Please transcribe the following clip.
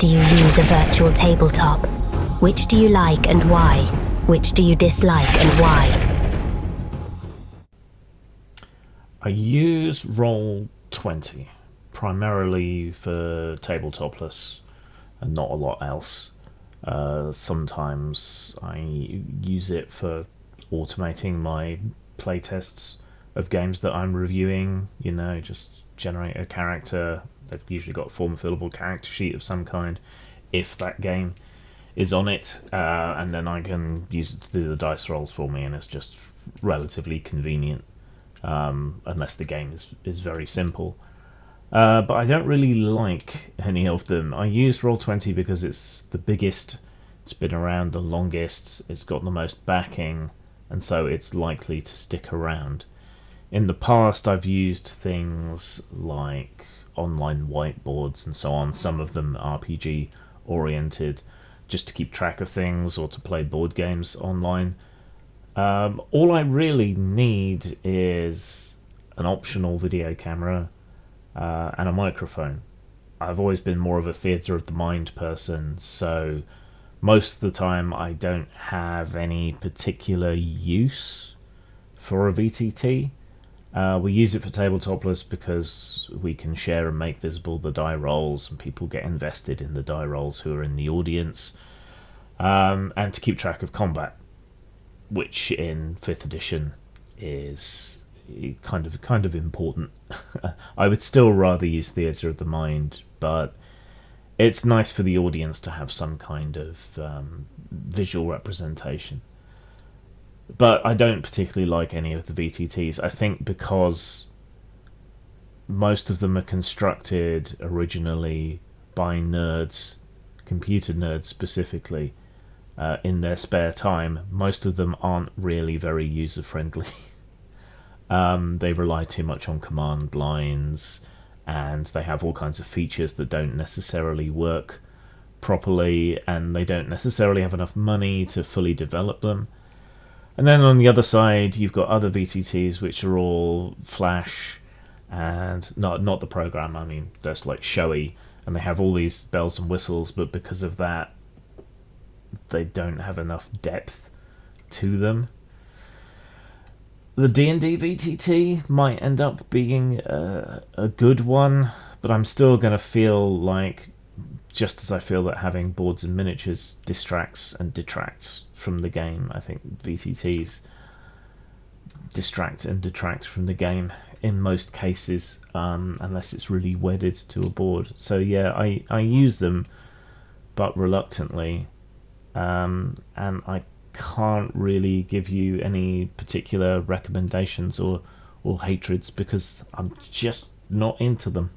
Do you use a virtual tabletop? Which do you like and why? Which do you dislike and why? I use Roll20 primarily for tabletopless and not a lot else. Sometimes I use it for automating my playtests of games that I'm reviewing, just generate a character. They've usually got a form-fillable character sheet of some kind, if that game is on it, and then I can use it to do the dice rolls for me, and it's just relatively convenient, unless the game is very simple. But I don't really like any of them. I use Roll20 because it's the biggest, it's been around the longest, it's got the most backing, and so it's likely to stick around. In the past, I've used things like online whiteboards and so on, some of them RPG oriented, just to keep track of things or to play board games online. All I really need is an optional video camera and a microphone. I've always been more of a theatre of the mind person, so most of the time I don't have any particular use for a VTT. We use it for tabletopless because we can share and make visible the die rolls, and people get invested in the die rolls who are in the audience, and to keep track of combat, which in 5th edition is kind of important. I would still rather use theatre of the mind, but it's nice for the audience to have some kind of visual representation. But I don't particularly like any of the VTTs. I think because most of them are constructed originally by nerds, computer nerds specifically, in their spare time. Most of them aren't really very user-friendly. They rely too much on command lines, and they have all kinds of features that don't necessarily work properly, and they don't necessarily have enough money to fully develop them. And then on the other side, you've got other VTTs which are all Flash, and not the program, I mean, that's like showy, and they have all these bells and whistles, but because of that, they don't have enough depth to them. The D&D VTT might end up being a good one, but I'm still going to feel like, just as I feel that having boards and miniatures distracts and detracts from the game, I think VTTs distract and detract from the game in most cases, unless it's really wedded to a board. So yeah, I use them, but reluctantly, and I can't really give you any particular recommendations or hatreds because I'm just not into them.